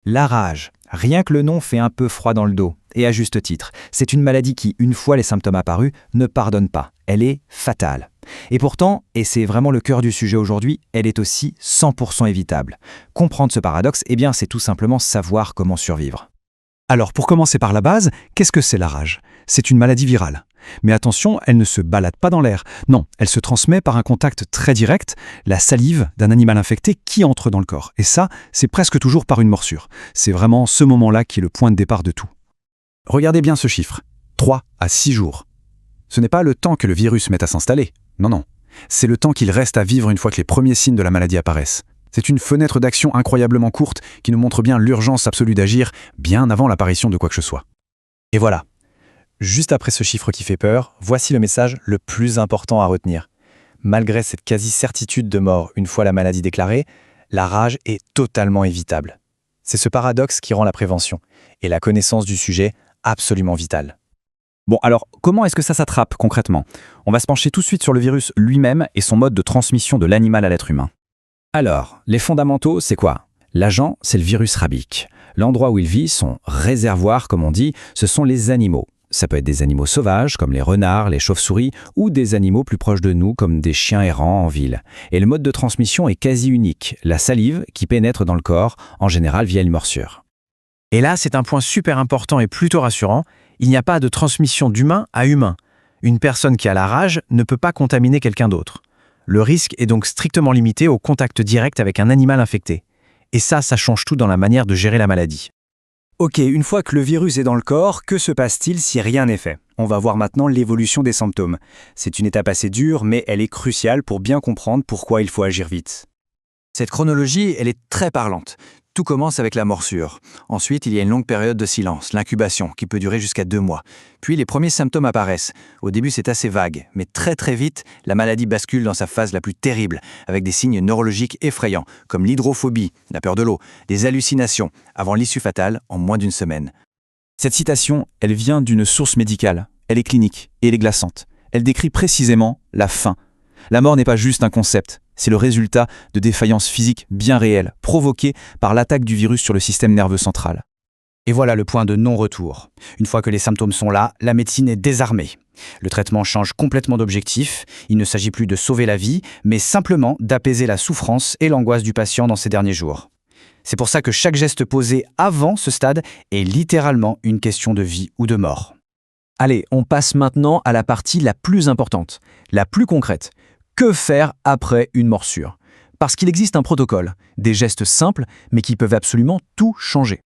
La rage. Rien que le nom fait un peu froid dans le dos, et à juste titre. C'est une maladie qui, une fois les symptômes apparus, ne pardonne pas. Elle est fatale. Et pourtant, et c'est vraiment le cœur du sujet aujourd'hui, elle est aussi 100% évitable. Comprendre ce paradoxe, eh bien, c'est tout simplement savoir comment survivre. Alors, pour commencer par la base, qu'est-ce que c'est la rage? C'est une maladie virale. Mais attention, elle ne se balade pas dans l'air. Non, elle se transmet par un contact très direct, la salive d'un animal infecté qui entre dans le corps. Et ça, c'est presque toujours par une morsure. C'est vraiment ce moment-là qui est le point de départ de tout. Regardez bien ce chiffre. 3 à 6 jours. Ce n'est pas le temps que le virus met à s'installer. Non, non. C'est le temps qu'il reste à vivre une fois que les premiers signes de la maladie apparaissent. C'est une fenêtre d'action incroyablement courte qui nous montre bien l'urgence absolue d'agir bien avant l'apparition de quoi que ce soit. Et voilà. Juste après ce chiffre qui fait peur, voici le message le plus important à retenir. Malgré cette quasi-certitude de mort une fois la maladie déclarée, la rage est totalement évitable. C'est ce paradoxe qui rend la prévention et la connaissance du sujet absolument vitale. Bon, alors, comment est-ce que ça s'attrape concrètement? On va se pencher tout de suite sur le virus lui-même et son mode de transmission de l'animal à l'être humain. Alors, les fondamentaux, c'est quoi? L'agent, c'est le virus rabique. L'endroit où il vit, son réservoir, comme on dit, ce sont les animaux. Ça peut être des animaux sauvages, comme les renards, les chauves-souris, ou des animaux plus proches de nous, comme des chiens errants en ville. Et le mode de transmission est quasi unique, la salive qui pénètre dans le corps, en général via une morsure. Et là, c'est un point super important et plutôt rassurant, il n'y a pas de transmission d'humain à humain. Une personne qui a la rage ne peut pas contaminer quelqu'un d'autre. Le risque est donc strictement limité au contact direct avec un animal infecté. Et ça change tout dans la manière de gérer la maladie. Ok, une fois que le virus est dans le corps, que se passe-t-il si rien n'est fait? On va voir maintenant l'évolution des symptômes. C'est une étape assez dure, mais elle est cruciale pour bien comprendre pourquoi il faut agir vite. Cette chronologie, elle est très parlante. Tout commence avec la morsure. Ensuite, il y a une longue période de silence, l'incubation, qui peut durer jusqu'à 2 mois. Puis les premiers symptômes apparaissent. Au début, c'est assez vague, mais très vite, la maladie bascule dans sa phase la plus terrible, avec des signes neurologiques effrayants, comme l'hydrophobie, la peur de l'eau, des hallucinations, avant l'issue fatale en moins d'une semaine. Cette citation, elle vient d'une source médicale. Elle est clinique et elle est glaçante. Elle décrit précisément la fin. La mort n'est pas juste un concept. C'est le résultat de défaillances physiques bien réelles, provoquées par l'attaque du virus sur le système nerveux central. Et voilà le point de non-retour. Une fois que les symptômes sont là, la médecine est désarmée. Le traitement change complètement d'objectif. Il ne s'agit plus de sauver la vie, mais simplement d'apaiser la souffrance et l'angoisse du patient dans ces derniers jours. C'est pour ça que chaque geste posé avant ce stade est littéralement une question de vie ou de mort. Allez, on passe maintenant à la partie la plus importante, la plus concrète. Que faire après une morsure? Parce qu'il existe un protocole, des gestes simples, mais qui peuvent absolument tout changer.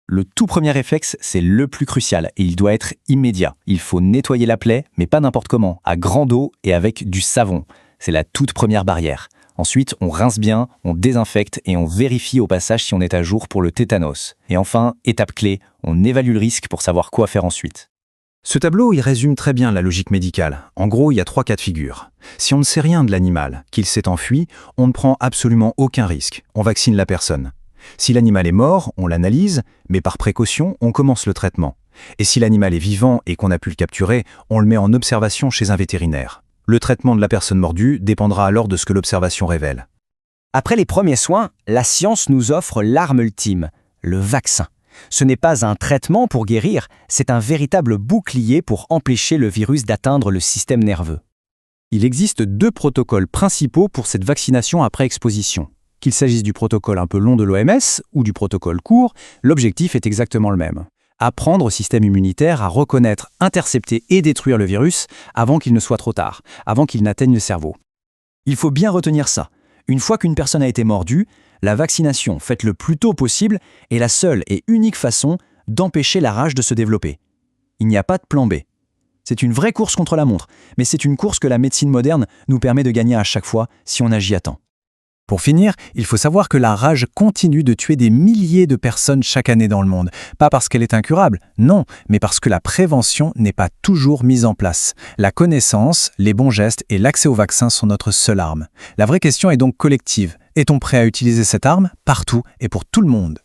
Le tout premier réflexe, c'est le plus crucial et il doit être immédiat. Il faut nettoyer la plaie, mais pas n'importe comment, à grande eau et avec du savon. C'est la toute première barrière. Ensuite, on rince bien, on désinfecte et on vérifie au passage si on est à jour pour le tétanos. Et enfin, étape clé, on évalue le risque pour savoir quoi faire ensuite. Ce tableau, il résume très bien la logique médicale. En gros, il y a 3 cas de figure. Si on ne sait rien de l'animal, qu'il s'est enfui, on ne prend absolument aucun risque. On vaccine la personne. Si l'animal est mort, on l'analyse, mais par précaution, on commence le traitement. Et si l'animal est vivant et qu'on a pu le capturer, on le met en observation chez un vétérinaire. Le traitement de la personne mordue dépendra alors de ce que l'observation révèle. Après les premiers soins, la science nous offre l'arme ultime, le vaccin. Ce n'est pas un traitement pour guérir, c'est un véritable bouclier pour empêcher le virus d'atteindre le système nerveux. Il existe 2 protocoles principaux pour cette vaccination après exposition. Qu'il s'agisse du protocole un peu long de l'OMS ou du protocole court, l'objectif est exactement le même. Apprendre au système immunitaire à reconnaître, intercepter et détruire le virus avant qu'il ne soit trop tard, avant qu'il n'atteigne le cerveau. Il faut bien retenir ça. Une fois qu'une personne a été mordue, la vaccination faite le plus tôt possible est la seule et unique façon d'empêcher la rage de se développer. Il n'y a pas de plan B. C'est une vraie course contre la montre, mais c'est une course que la médecine moderne nous permet de gagner à chaque fois si on agit à temps. Pour finir, il faut savoir que la rage continue de tuer des milliers de personnes chaque année dans le monde. Pas parce qu'elle est incurable, non, mais parce que la prévention n'est pas toujours mise en place. La connaissance, les bons gestes et l'accès au vaccin sont notre seule arme. La vraie question est donc collective. Est-on prêt à utiliser cette arme partout et pour tout le monde ?